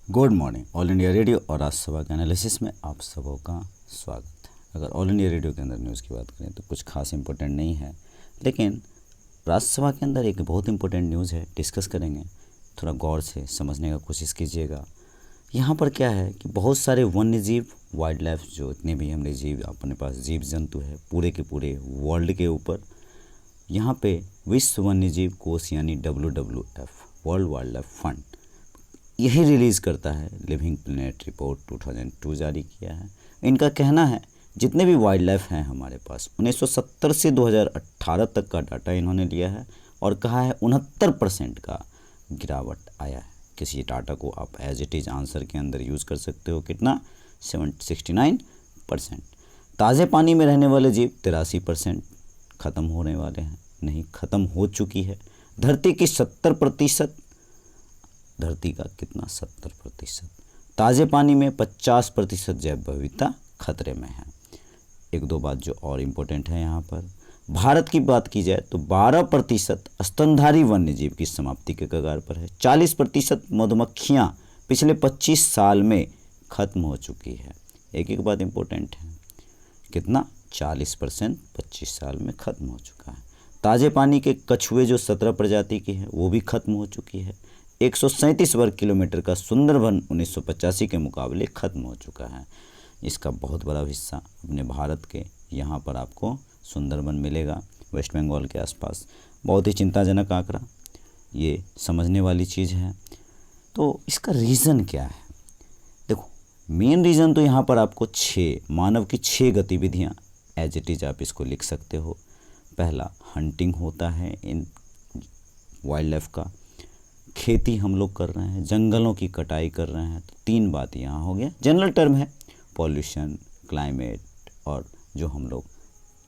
Good morning. All India radio और राज्यसभा के analysis में आप सबों का स्वागत है। अगर ऑल इंडिया रेडियो के अंदर न्यूज़ की बात करें तो कुछ खास इंपॉर्टेंट नहीं है, लेकिन राज्यसभा के अंदर एक बहुत इंपॉर्टेंट न्यूज़ है, डिस्कस करेंगे। थोड़ा गौर से समझने का कोशिश कीजिएगा। यहाँ पर क्या है कि बहुत सारे वन्य जीव, वाइल्ड लाइफ, जो इतने भी हमने जीव अपने पास जीव जंतु है पूरे के पूरे वर्ल्ड के ऊपर, यहाँ पे विश्व वन्य जीव कोष यानी WWF, world wild life fund, यही रिलीज़ करता है। लिविंग प्लेनेट रिपोर्ट 2002 जारी किया है। इनका कहना है जितने भी वाइल्ड लाइफ हैं हमारे पास 1970 से 2018 तक का डाटा इन्होंने लिया है और कहा है 69% का गिरावट आया है। किसी डाटा को आप एज इट इज़ आंसर के अंदर यूज़ कर सकते हो। कितना? 69%। ताज़े पानी में रहने वाले जीव 83% ख़त्म होने वाले हैं, नहीं ख़त्म हो चुकी है। धरती की 70%, धरती का कितना? 70%। ताज़े पानी में 50% जैव विविधता खतरे में है। एक दो बात जो और इम्पोर्टेंट है यहाँ पर, भारत की बात की जाए तो 12% स्तनधारी वन्य जीव की समाप्ति के कगार पर है। 40% मधुमक्खियाँ पिछले 25 साल में ख़त्म हो चुकी है। एक एक बात इम्पोर्टेंट है, कितना? 40% 25 साल में ख़त्म हो चुका है। ताज़े पानी के कछुए जो 17 प्रजाति की है वो भी ख़त्म हो चुकी है। 137 वर्ग किलोमीटर का सुंदरवन 1985 के मुकाबले ख़त्म हो चुका है। इसका बहुत बड़ा हिस्सा अपने भारत के यहाँ पर आपको सुंदरवन मिलेगा, वेस्ट बंगाल के आसपास। बहुत ही चिंताजनक आंकड़ा, ये समझने वाली चीज़ है। तो इसका रीज़न क्या है? देखो, मेन रीज़न तो यहाँ पर आपको मानव की 6 गतिविधियाँ एज इट इज़ आप इसको लिख सकते हो। पहला, हंटिंग होता है इन वाइल्ड लाइफ का, खेती हम लोग कर रहे हैं, जंगलों की कटाई कर रहे हैं। तो 3 बात यहाँ हो गया। जनरल टर्म है पॉल्यूशन, क्लाइमेट, और जो हम लोग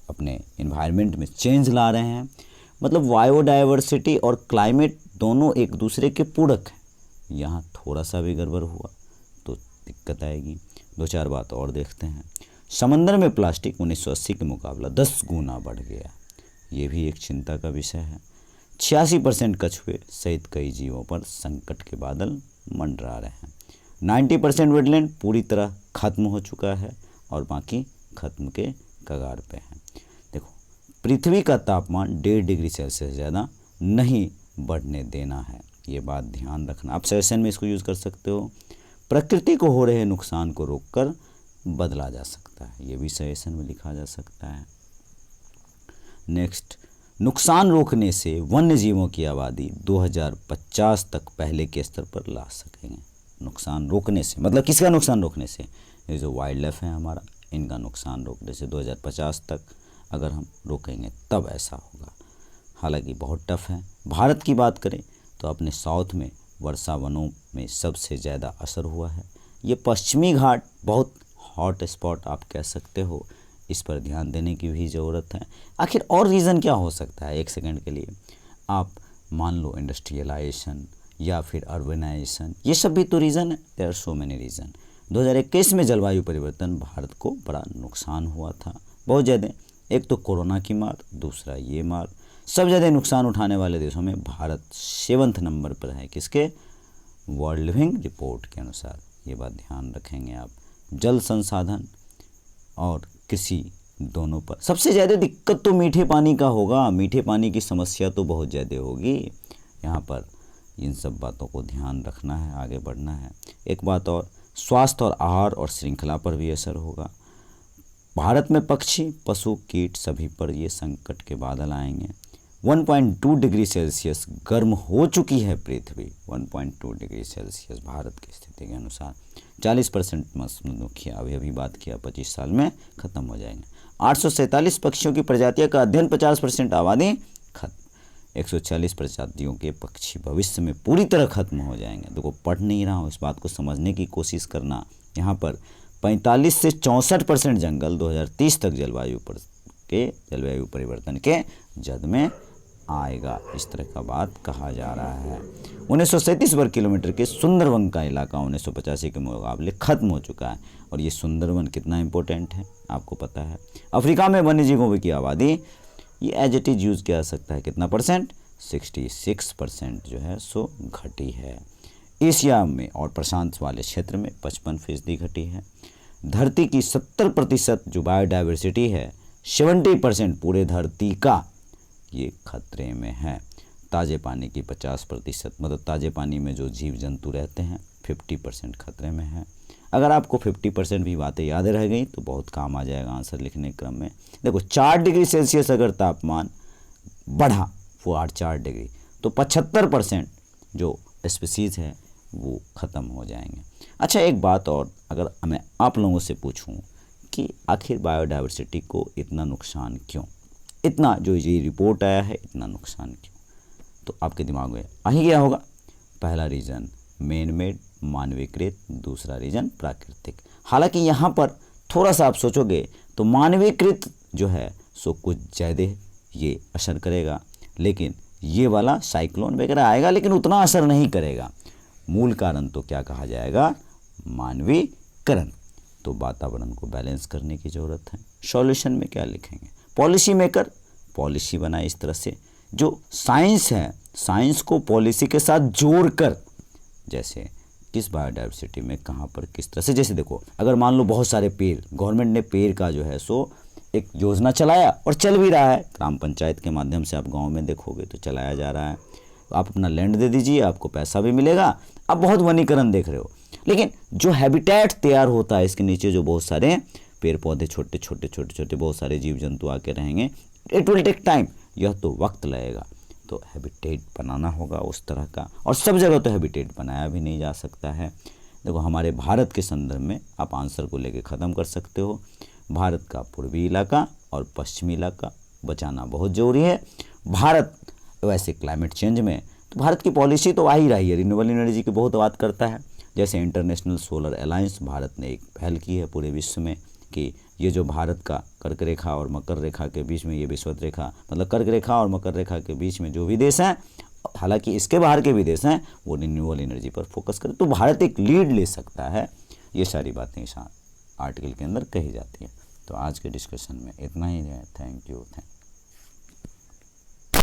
अपने इन्वायरमेंट में चेंज ला रहे हैं। मतलब बायोडाइवर्सिटी और क्लाइमेट दोनों एक दूसरे के पूरक हैं। यहाँ थोड़ा सा भी गड़बड़ हुआ तो दिक्कत आएगी। 2-4 बात और देखते हैं। समंदर में प्लास्टिक 1980 के मुकाबला 10 गुना बढ़ गया, ये भी एक चिंता का विषय है। 86% कछुए सहित कई जीवों पर संकट के बादल मंडरा रहे हैं। 90% वेटलैंड पूरी तरह खत्म हो चुका है और बाकी खत्म के कगार पे है। देखो, पृथ्वी का तापमान 1.5 डिग्री सेल्सियस ज़्यादा नहीं बढ़ने देना है, ये बात ध्यान रखना। आप सजेशन में इसको यूज़ कर सकते हो। प्रकृति को हो रहे नुकसान को रोककर बदला जा सकता है, ये भी सजेशन में लिखा जा सकता है। नेक्स्ट, नुकसान रोकने से वन्य जीवों की आबादी 2050 तक पहले के स्तर पर ला सकेंगे। नुकसान रोकने से मतलब किसका नुकसान रोकने से? ये जो वाइल्ड लाइफ है हमारा, इनका नुकसान रोकने से 2050 तक अगर हम रोकेंगे तब ऐसा होगा। हालांकि बहुत टफ है। भारत की बात करें तो अपने साउथ में वर्षा वनों में सबसे ज़्यादा असर हुआ है। ये पश्चिमी घाट बहुत हॉट स्पॉट आप कह सकते हो, इस पर ध्यान देने की भी ज़रूरत है। आखिर और रीज़न क्या हो सकता है? एक सेकंड के लिए आप मान लो इंडस्ट्रियलाइजेशन या फिर अर्बनाइजेशन, ये सब भी तो रीज़न है। There are so many reason. 2021 में जलवायु परिवर्तन भारत को बड़ा नुकसान हुआ था, बहुत ज़्यादा। एक तो कोरोना की मार, दूसरा ये मार। सब ज़्यादा नुकसान उठाने वाले देशों में भारत 7वें नंबर पर है। किसके? वर्ल्ड लिविंग रिपोर्ट के अनुसार। ये बात ध्यान रखेंगे आप। जल संसाधन और कृषि दोनों पर सबसे ज़्यादा दिक्कत तो मीठे पानी का होगा। मीठे पानी की समस्या तो बहुत ज़्यादा होगी यहाँ पर। इन सब बातों को ध्यान रखना है, आगे बढ़ना है। एक बात और, स्वास्थ्य और आहार और श्रृंखला पर भी असर होगा। भारत में पक्षी, पशु, कीट सभी पर ये संकट के बादल आएंगे। 1.2 डिग्री सेल्सियस गर्म हो चुकी है पृथ्वी। 1.2 डिग्री सेल्सियस भारत की स्थिति के अनुसार। 40% मधुमक्खियाँ, अभी बात किया, 25 साल में ख़त्म हो जाएंगे। 847 पक्षियों की प्रजातियों का अध्ययन, 50% आबादी खत्म। 140 प्रजातियों के पक्षी भविष्य में पूरी तरह खत्म हो जाएंगे। देखो, पढ़ नहीं रहा हूँ, इस बात को समझने की कोशिश करना। यहाँ पर 45 से 64% जंगल 2030 तक जलवायु परिवर्तन के जद में आएगा, इस तरह का बात कहा जा रहा है। 1937 वर्ग किलोमीटर के सुंदरवन का इलाका 1985 के मुकाबले खत्म हो चुका है। और ये सुंदरवन कितना इंपॉर्टेंट है आपको पता है। अफ्रीका में वन्य जीवों की आबादी, ये एज इट इज यूज़ किया जा सकता है, कितना परसेंट? 66% जो है सो घटी है। एशिया में और प्रशांत वाले क्षेत्र में 55% घटी है। धरती की 70% जो बायोडाइवर्सिटी है, 70% पूरे धरती का ये खतरे में है। ताज़े पानी की 50%, मतलब ताज़े पानी में जो जीव जंतु रहते हैं, 50% खतरे में है। अगर आपको 50% भी बातें याद रह गई तो बहुत काम आ जाएगा आंसर लिखने के क्रम में। देखो 4 डिग्री सेल्सियस अगर तापमान बढ़ा, वो 4 डिग्री, तो 75% जो स्पीसीज़ है वो ख़त्म हो जाएंगे। अच्छा, एक बात और, अगर मैं आप लोगों से पूछूं कि आखिर बायोडाइवर्सिटी को इतना नुकसान क्यों, इतना जो ये रिपोर्ट आया है इतना नुकसान क्यों, तो आपके दिमाग में आ ही गया होगा। पहला रीज़न मैन मेड, मानवीकृत, दूसरा रीज़न प्राकृतिक। हालांकि यहाँ पर थोड़ा सा आप सोचोगे तो मानवीकृत जो है सो कुछ ज़्यादा ये असर करेगा, लेकिन ये वाला साइक्लोन वगैरह आएगा लेकिन उतना असर नहीं करेगा। मूल कारण तो क्या कहा जाएगा, मानवीकरण। तो वातावरण को बैलेंस करने की ज़रूरत है। सॉल्यूशन में क्या लिखेंगे, पॉलिसी मेकर पॉलिसी बनाए इस तरह से, जो साइंस है साइंस को पॉलिसी के साथ जोड़कर, जैसे किस बायोडाइवर्सिटी में कहाँ पर किस तरह से, जैसे देखो अगर मान लो बहुत सारे पेड़, गवर्नमेंट ने पेड़ का जो है सो एक योजना चलाया और चल भी रहा है, ग्राम पंचायत के माध्यम से आप गांव में देखोगे तो चलाया जा रहा है। आप अपना लैंड दे दीजिए, आपको पैसा भी मिलेगा, आप बहुत वनीकरण देख रहे हो, लेकिन जो हैबिटेट तैयार होता है इसके नीचे, जो बहुत सारे पेड़ पौधे छोटे छोटे बहुत सारे जीव जंतु आके रहेंगे, इट विल टेक टाइम, यह तो वक्त लगेगा। तो हैबिटेट बनाना होगा उस तरह का, और सब जगह तो हैबिटेट बनाया भी नहीं जा सकता है। देखो हमारे भारत के संदर्भ में आप आंसर को लेके ख़त्म कर सकते हो। भारत का पूर्वी इलाका और पश्चिमी इलाका बचाना बहुत ज़रूरी है। भारत वैसे क्लाइमेट चेंज में तो भारत की पॉलिसी तो आ ही रही है, रिन्यूएबल एनर्जी की बहुत बात करता है। जैसे इंटरनेशनल सोलर अलायंस भारत ने एक पहल की है पूरे विश्व में कि ये जो भारत का कर्क रेखा और मकर रेखा के बीच में, ये विषुवत रेखा मतलब कर्क रेखा और मकर रेखा के बीच में जो भी देश हैं, हालांकि इसके बाहर के भी देश हैं, वो रिन्यूएबल एनर्जी पर फोकस करें तो भारत एक लीड ले सकता है। ये सारी बातें इस आर्टिकल के अंदर कही जाती है। तो आज के डिस्कशन में इतना ही है। Thank you.